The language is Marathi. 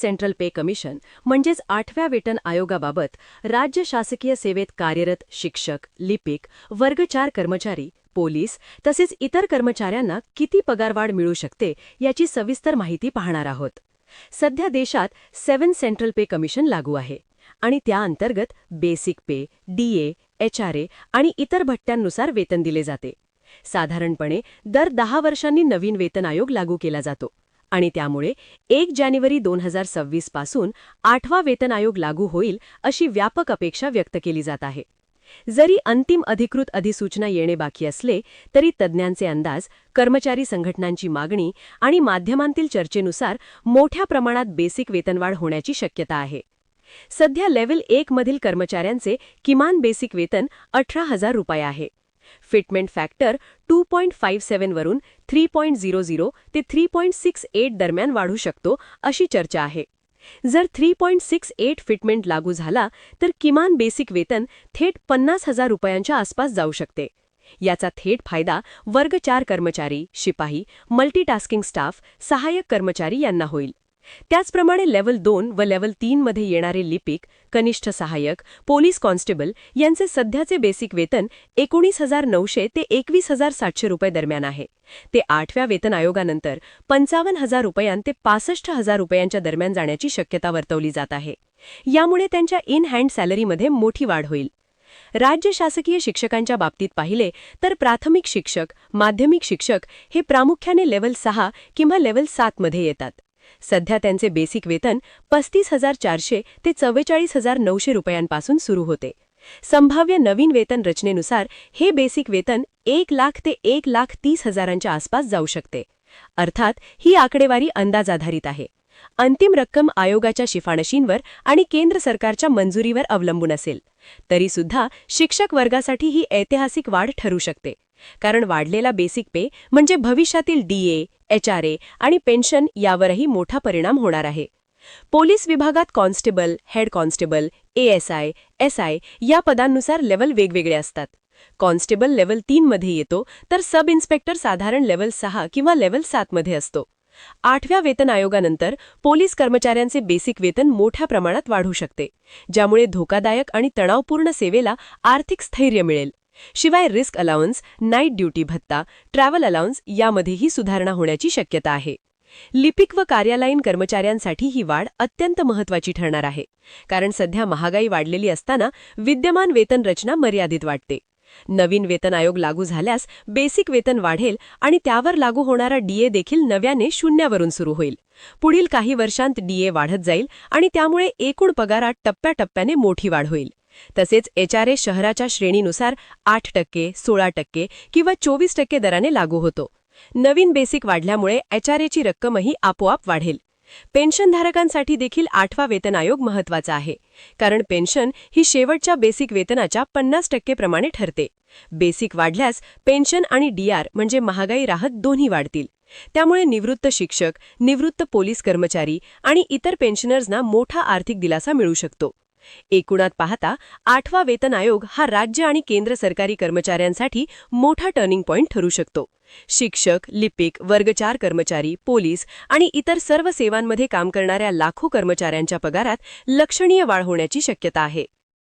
सेंट्रल पे कमिशन म्हणजेच 8व्या वेतन आयोगाबाबत राज्य शासकीय सेवेत कार्यरत शिक्षक, लिपिक, वर्ग 4 कर्मचारी, पोलीस तसेच इतर कर्मचाऱ्यांना किती पगारवाढ मिळू शकते याची सविस्तर माहिती पाहणार आहोत. सध्या देशात 7 सेंट्रल पे कमिशन लागू आहे आणि त्या अंतर्गत बेसिक पे, डीए, एचआरए आणि इतर भत्त्यांनुसार वेतन दिले जाते. साधारणपणे दर 10 वर्षांनी नवीन वेतन आयोग लागू केला जातो आणि त्यामुळे 1 जानेवारी 2026 पासून 8वा वेतन आयोग लागू होईल अशी व्यापक अपेक्षा व्यक्त केली जात आहे. जरी अंतिम अधिकृत अधिसूचना येणे बाकी असले तरी तज्ज्ञांचे अंदाज, कर्मचारी संघटनांची मागणी आणि माध्यमांतील चर्चेनुसार मोठ्या प्रमाणात बेसिक वेतनवाढ होण्याची शक्यता आहे. सध्या लेव्हल 1 मधील कर्मचाऱ्यांचे किमान बेसिक वेतन 18,000 रुपये आहे. फिटमेंट फॅक्टर 2.57 वरून 3.00 ते 3.68 दरम्यान वाढू शकतो अशी चर्चा आहे. जर 3.68 फिटमेंट लागू झाला तर किमान बेसिक वेतन थेट 50,000 रुपयांच्या आसपास जाऊ शकते. याचा थेट फायदा वर्ग 4 कर्मचारी, शिपाई, मल्टीटास्किंग स्टाफ, सहाय्यक कर्मचारी यांना होईल. त्याचप्रमाणे लेव्हल 2 व लेव्हल 3 मध्ये येणारे लिपिक, कनिष्ठ सहाय्यक, पोलीस कॉन्स्टेबल यांचे सध्याचे बेसिक वेतन 19,900 ते 21,700 रुपये दरम्यान आहे. ते 8व्या वेतन आयोगानंतर 55,000 रुपयां ते 65,000 रुपयांच्या दरम्यान जाण्याची शक्यता वर्तवली जात आहे. यामुळे त्यांच्या इन हँड सॅलरीमध्ये मोठी वाढ होईल. राज्य शासकीय शिक्षकांच्या बाबतीत पाहिले तर प्राथमिक शिक्षक, माध्यमिक शिक्षक हे प्रामुख्याने लेव्हल 6 किंवा लेव्हल 7 मध्ये येतात. सध्या त्यांचे बेसिक वेतन 35,400 ते 44,900 रुपयांपासून सुरू होते. संभाव्य नवीन वेतन रचनेनुसार हे बेसिक वेतन 1 लाख ते 1,30,000च्या आसपास जाऊ शकते. अर्थात ही आकडेवारी अंदाजाधारित आहे. अंतिम रक्कम आयोगाच्या शिफारशींवर आणि केंद्र सरकारच्या मंजुरीवर अवलंबून असेल. तरीसुद्धा शिक्षक वर्गासाठी ही ऐतिहासिक वाढ ठरू शकते, कारण वाढलेला बेसिक पे म्हणजे भविष्यातील डीए, एचआरए आणि पेन्शन यावरही मोठा परिणाम होणार आहे. पोलीस विभागात constable, head constable, ASI, SI या पदांनुसार लेव्हल वेगवेगळे असतात. कॉन्स्टेबल लेव्हल 3 मध्ये येतो तर सब इन्स्पेक्टर साधारण लेव्हल 6 किंवा लेव्हल 7 मध्ये असतो. 8व्या वेतन आयोगानंतर पोलीस कर्मचाऱ्यांचे बेसिक वेतन मोठ्या प्रमाणात वाढू शकते, ज्यामुळे धोकादायक आणि तणावपूर्ण सेवेला आर्थिक स्थैर्य मिळेल. शिवाय रिस्क अलाउन्स, नाईट ड्युटी भत्ता, ट्रॅव्हल अलाउन्स यामध्येही सुधारणा होण्याची शक्यता आहे. लिपिक व कार्यालयीन कर्मचाऱ्यांसाठी ही वाढ अत्यंत महत्त्वाची ठरणार आहे, कारण सध्या महागाई वाढलेली असताना विद्यमान वेतन रचना मर्यादित वाटते. नवीन वेतन आयोग लागू झाल्यास बेसिक वेतन वाढेल आणि त्यावर लागू होणारा डीए देखील नव्याने शून्यावरून सुरू होईल. पुढील काही वर्षांत डीए वाढत जाईल आणि त्यामुळे एकूण पगारात टप्प्याटप्प्याने मोठी वाढ होईल. तसेच एचआरए शहराच्या श्रेणीनुसार 8%, 16% किंवा 24% दराने लागू होतो. नवीन बेसिक वाढल्यामुळे एचआरएची रक्कमही आपोआप वाढेल. पेन्शनधारकांसाठी देखील 8वा वेतन आयोग महत्त्वाचा आहे, कारण पेन्शन ही शेवटच्या बेसिक वेतनाच्या 50% प्रमाणे ठरते. बेसिक वाढल्यास पेन्शन आणि डीआर म्हणजे महागाई राहत दोन्ही वाढतील. त्यामुळे निवृत्त शिक्षक, निवृत्त पोलीस कर्मचारी आणि इतर पेन्शनर्सना मोठा आर्थिक दिलासा मिळू शकतो. एकूणात पाहता 8वा वेतन आयोग हा राज्य आणि केंद्र सरकारी कर्मचाऱ्यांसाठी मोठा टर्निंग पॉइंट ठरू शकतो. शिक्षक, लिपिक, वर्ग 4 कर्मचारी, पोलीस आणि इतर सर्व सेवांमध्ये काम करणाऱ्या लाखो कर्मचाऱ्यांच्या पगारात लक्षणीय वाढ होण्याची शक्यता आहे.